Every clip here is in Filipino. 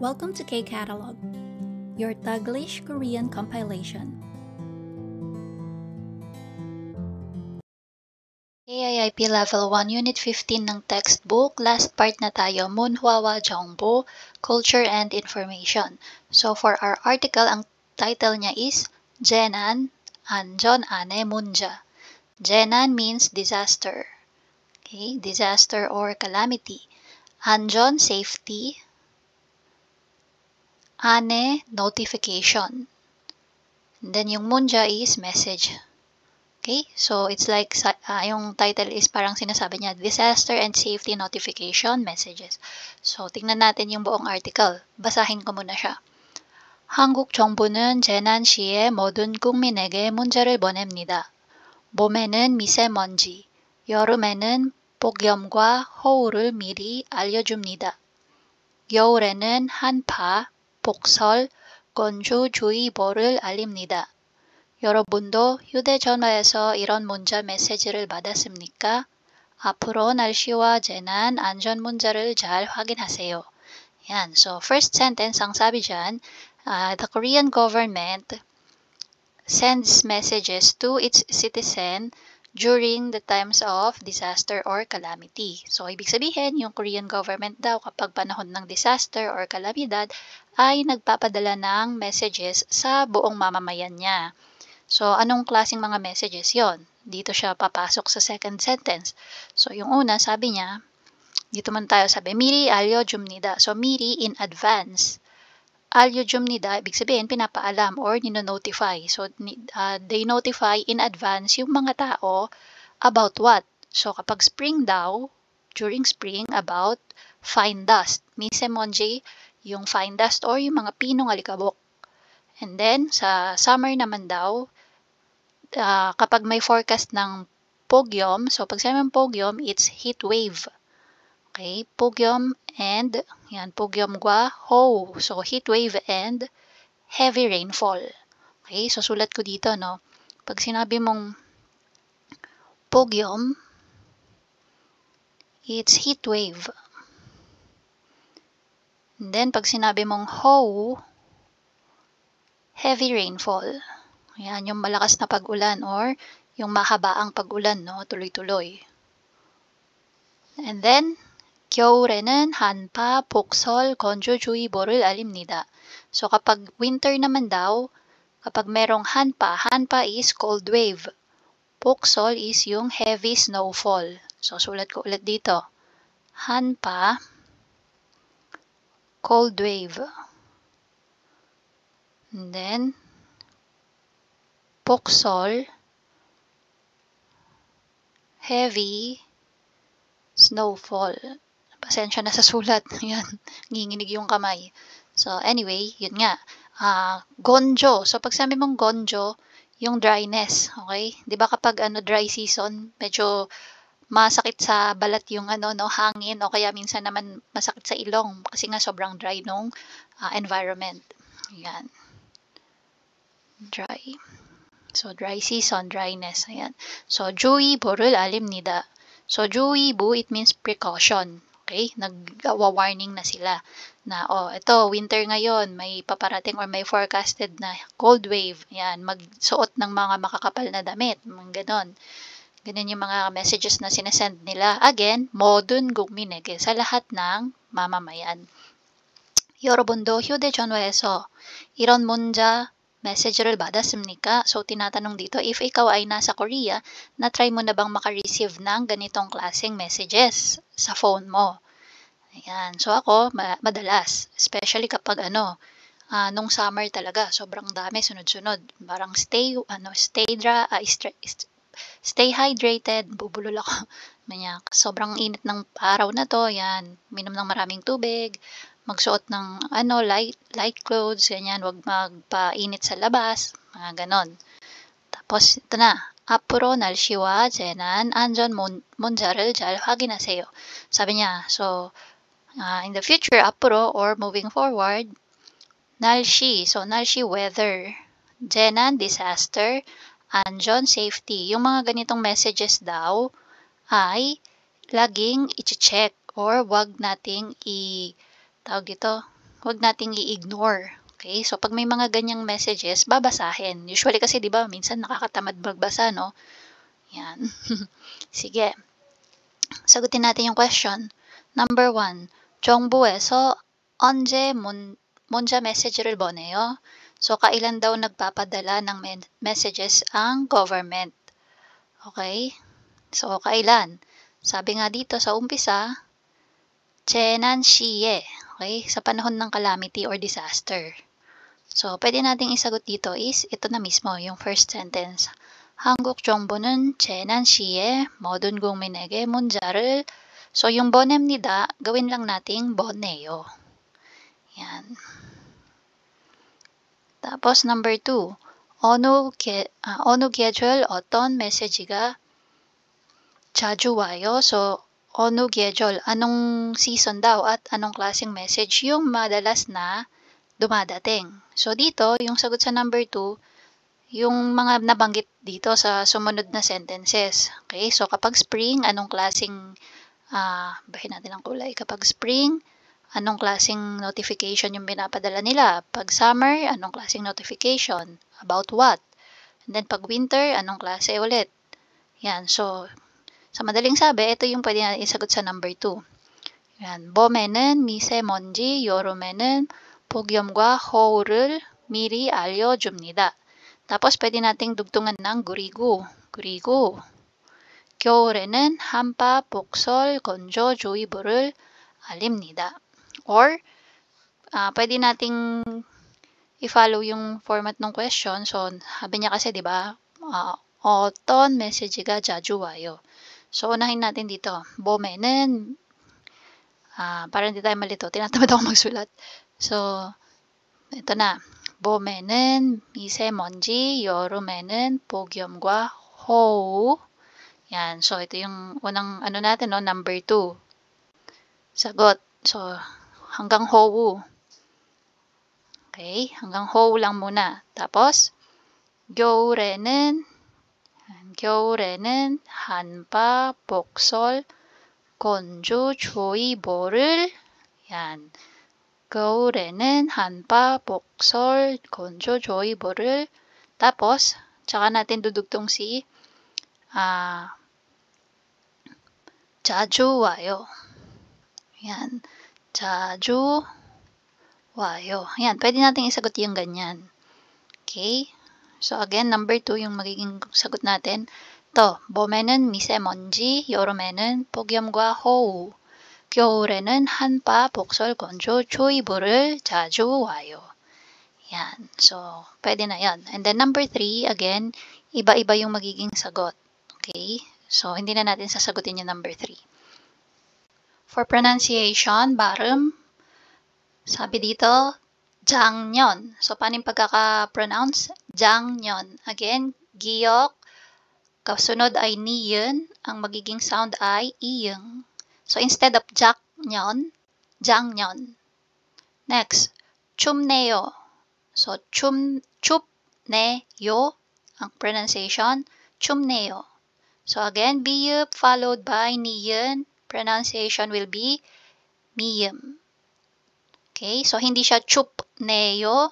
Welcome to K-Catalog, your Taglish Korean compilation. KIIP Level 1, Unit 15 ng textbook. Last part na tayo, Munhwawa Jongbo, Culture and Information. So for our article, ang title niya is Jenan Anjon Ane Munja. Jenan means disaster. Okay, disaster or calamity. Anjon, safety. Ane, notification. And then yung Munja is message. Okay, so it's like yung title is parang sinasabi niya, Disaster and Safety Notification Messages. So, tingnan natin yung buong article. Basahin ko muna siya. 한국 정부는 재난 시에 모든 국민에게 문자를 보냅니다. 봄에는 미세먼지, 여름에는 폭염과 호우를 미리 알려줍니다. 겨울에는 한파, 폭설, 건조주의보를 알립니다. 여러분도 휴대전화에서 이런 문자 메시지를 받았습니까? 앞으로 날씨와 재난 안전 문자를 잘 확인하세요. Yan. So, first sentence, ang sabi dyan, the Korean government sends messages to its citizen during the times of disaster or calamity. So, ibig sabihin, yung Korean government daw kapag panahon ng disaster or kalamidad ay nagpapadala ng messages sa buong mamamayan niya. So, anong klaseng mga messages yon? Dito siya papasok sa second sentence. So, yung una, sabi niya, dito man tayo sabi, 미리 알려줍니다. So, 미리 in advance. 알려줍니다, ibig sabihin, pinapaalam or nino-notify. So, they notify in advance yung mga tao about what? So, kapag spring daw, during spring, about fine dust. Misemonji, yung fine dust or yung mga pinong alikabok. And then, sa summer naman daw, kapag may forecast ng Pogyom, so pag sabi ng Pogyom, it's heat wave. Okay, Pogyom and, yan, Pogyomgwa Ho. So, heat wave and heavy rainfall. Okay, so sulat ko dito, no? Pag sinabi mong Pogyom, it's heat wave. And then, pag sinabi mong Ho, heavy rainfall. Ayan, yung malakas na pag-ulan or yung mahabaang pag-ulan, no? Tuloy-tuloy. And then, 겨울에는 한파, 폭설, 건조주의보를 알립니다. So, kapag winter naman daw, kapag merong hanpa is cold wave. 폭설 is yung heavy snowfall. So, sulat ko ulit dito. 한파, cold wave. And then, 폭설, heavy snowfall. Pasensya na sa sulat. Yan, nginginig yung kamay. So, anyway, yun nga. Gonjo. So, pag sabi mong gonjo, yung dryness. Okay? Di ba kapag dry season, medyo masakit sa balat yung hangin o kaya minsan naman masakit sa ilong kasi nga sobrang dry nung environment. Yan. Dry. So, dry season, dryness. Ayan. So, 주의보를 알립니다. So, 주의보, it means precaution. Okay? Nag-warning na sila na, ito, winter ngayon, may paparating or may forecasted na cold wave. Ayan, magsuot ng mga makakapal na damit. Mga ganon. Ganun yung mga messages na sinesend nila. Again, 모든 국민에게, sa lahat ng mamamayan. 여러분도 휴대전화에서 이런 문자 메시지를 받았습니까? So, tinatanong dito, if ikaw ay nasa Korea, na-try mo na bang makareceive ng ganitong klaseng messages sa phone mo? Ayan. So, ako, madalas. Especially kapag nung summer talaga, sobrang dami, sunod-sunod. Parang stay hydrated, bubulol ako. Sobrang init ng araw na to, yan. Minom ng maraming tubig, magsuot ng light clothes, ganyan, wag magpainit sa labas, mga ganon. Tapos, ito na. 앞으로 날씨와 재난 안전 문자를 잘 확인하세요. Sabi niya, so, in the future, 앞으로 or moving forward, 날씨, so 날씨 weather, 재난 disaster, 안전 safety. Yung mga ganitong messages daw ay laging i-check or wag nating tawag ito, huwag nating i-ignore. Okay? So, pag may mga ganyang messages, babasahin. Usually kasi, di ba, minsan nakakatamad magbasa, no? Yan. Sige. Sagutin natin yung question. Number 1. 정부에서 언제 문자 메시지를 보내요? So, kailan daw nagpapadala ng messages ang government? Okay? So, kailan? Sabi nga dito sa umpisa, 재난 시에. Okay? Sa panahon ng calamity or disaster. So, pwede nating isagot dito is, ito na mismo, yung first sentence. 한국 정부는 재난 시에 모든 국민에게 문자를 So, yung 보냅니다, gawin lang nating 보내요. Yan. Tapos, number 2. 어느 계절 어떤 메시지가 자주 와요? So, 어느 계절, anong season daw at anong klaseng message yung madalas na dumadating. So, dito, yung sagot sa number 2, yung mga nabanggit dito sa sumunod na sentences. Okay, so kapag spring, anong klaseng, bahin natin ang kulay. Kapag spring, anong klaseng notification yung pinapadala nila? Pag summer, anong klaseng notification? About what? And then pag winter, anong klase ulit? Yan, so sa madaling sabi, ito yung pwede natin isagot sa number 2. Yan, 봄에는 미세먼지, 여름에는 폭염과 허울을 미리 알려줍니다. Tapos, pwede nating dugtungan ng gurigu. 그리고 겨울에는 한파, 폭설, 건조주의보를 알립니다. Or, pwede nating i-follow yung format ng question. So, sabi niya kasi, di ba, 어떤 메시지가 자주 와요. So, unahin natin dito. 봄에는, para hindi tayo malito, tinatamad ako magsulat. So, ito na. 봄에는 미세먼지, 여름에는 폭염과 호우. Yan. So, ito yung unang ano natin, no? Number 2. Sagot. So, hanggang 호우. Okay? Hanggang 호우 lang muna. Tapos, 겨울에는 한파, 폭설, 건조주의보를 yan. 겨울에는 한파, 폭설, 건조주의보를 tapos, tsaka natin dudugtong si 자주 와요. Yan. 자주 와요. Yan. Pwede natin isagot yung ganyan. Okay? So, again, number 2 yung magiging sagot natin. 또, 봄에는 미세먼지, 여름에는 폭염과 호우. 겨울에는 한파, 폭설, 건조, 주의보를 자주 와요. Yan. So, pwede na yan. And then number 3, again, iba-iba yung magiging sagot. Okay? So, hindi na natin sasagutin yung number 3. For pronunciation, 발음, sabi dito, 작년. So, paano yung pagkaka-pronounce? 작년. Again, giok, kasunod ay niyon, ang magiging sound ay iyong. So, instead of 작년, 작년. Next, 춥네요. So, 춥네요, ang pronunciation, 춥네요. So, again, 비읍 followed by niyon, pronunciation will be 미음. Okay, so hindi siya 춥네요,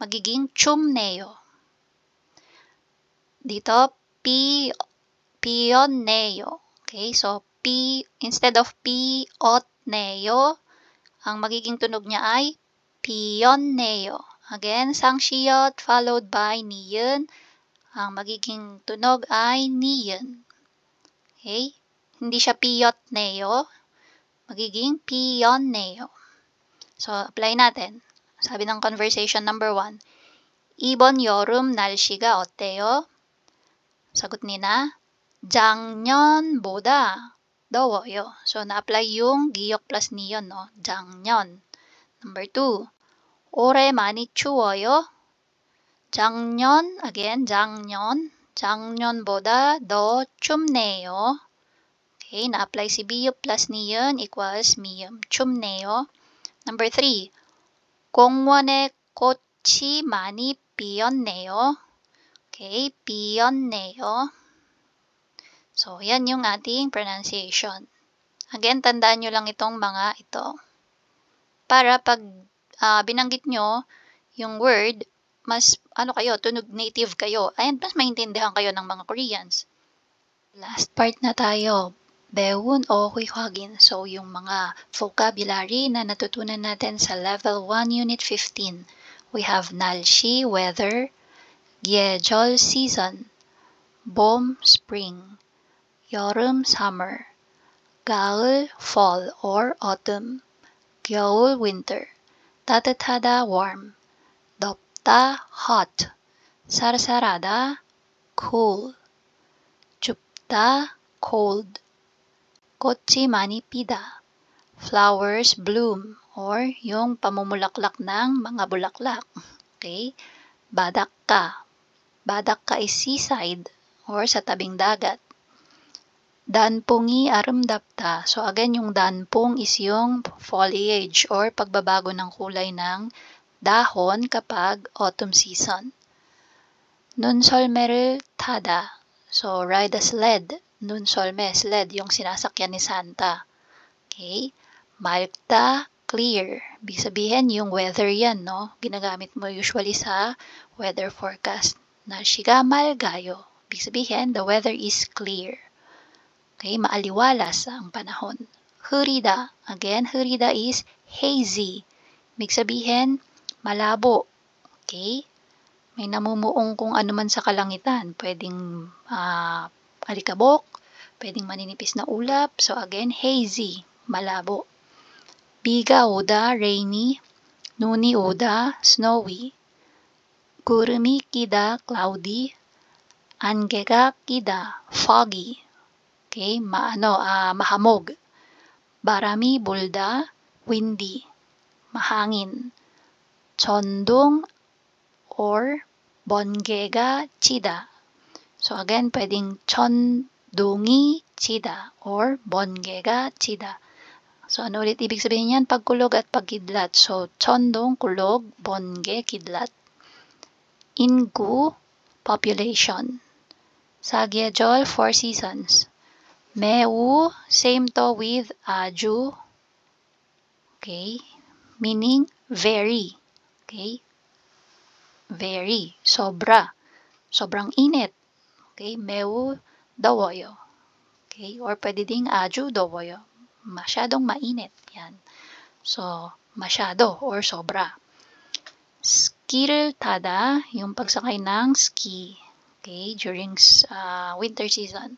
magiging 춥네요. Dito, 피었네요. Okay, so instead of 피었네요, ang magiging tunog niya ay 피었네요. Again, 상시읒 followed by niyon, ang magiging tunog ay niyon. Okay, hindi siya 피었네요, magiging 피었네요. So, apply natin. Sabi ng conversation number 1, 이번 여름 날씨가 어때요? Sagot nila, 작년보다 더워요. So, na-apply yung giyok plus niyon, no? 작년. Number 2, 올해 많이 추워요? 작년, again, 작년. 작년보다 더 춥네요. Okay, na-apply si biyop plus niyon equals miyum. 춥네요. Number 3, 공원에 꽃이 많이 피었네요. Okay, 피었네요. So, yan yung ating pronunciation. Again, tandaan nyo lang itong mga ito. Para pag binanggit nyo yung word, mas tunog native kayo, and mas maintindihan kayo ng mga Koreans. Last part na tayo, 배운 o huihwagin. So, yung mga vocabulary na natutunan natin sa level 1, unit 15. We have 날씨, weather, 계절, season, 봄, spring, 여름, summer, 가을, fall or autumn, 겨울, winter, 따뜻하다, warm, 덥다, hot, 쌀쌀하다, cool, 춥다, cold, 꽃이 많이 피다, flowers bloom, or yung pamumulaklak ng mga bulaklak. Okay? Badak ka. Badak ka is seaside or sa tabing dagat. Danpungi aramdapta. So again, yung danpung is yung foliage or pagbabago ng kulay ng dahon kapag autumn season. 눈썰매를 타다. So ride a sled. 눈썰매, sled, yung sinasakyan ni Santa. Okay? 맑다, clear. Ibig sabihin, yung weather yan, no? Ginagamit mo usually sa weather forecast. 날씨가 맑아요. Ibig sabihin, the weather is clear. Okay? Maaliwalas ang panahon. 흐리다. Again, 흐리다 is hazy. Ibig sabihin, malabo. Okay? May namumuong kung ano man sa kalangitan. Pwedeng alikabok, pwedeng maninipis na ulap. So again, hazy, malabo. 비가 오다, rainy. 눈이 오다, snowy. 구름이 끼다, cloudy. 안개가 끼다, foggy. Okay, mahamog. 바람이 불다, windy. mahangin. 전동 or 번개가 치다. So again, pwedeng 천둥이 치다 or 번개가 치다. So ano ulit ibig sabihin yan? Pagkulog at pagkidlat. So 천둥, kulog, 번개, kidlat. 인구, population. 사계절, 4 seasons. 매우, same to with 아주. Okay, meaning very. Okay, very, sobra. Sobrang init. Okay, 매우 더워요. Okay, or pwede ding 아주 더워요. Masyadong mainit. Yan. So, masyado or sobra. Ski를 타다, yung pagsakay ng ski. Okay, during winter season.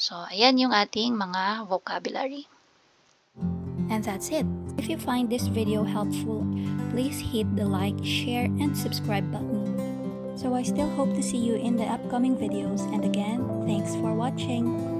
So, ayan yung ating mga vocabulary. And that's it. If you find this video helpful, please hit the like, share, and subscribe button. So I still hope to see you in the upcoming videos, and again, thanks for watching.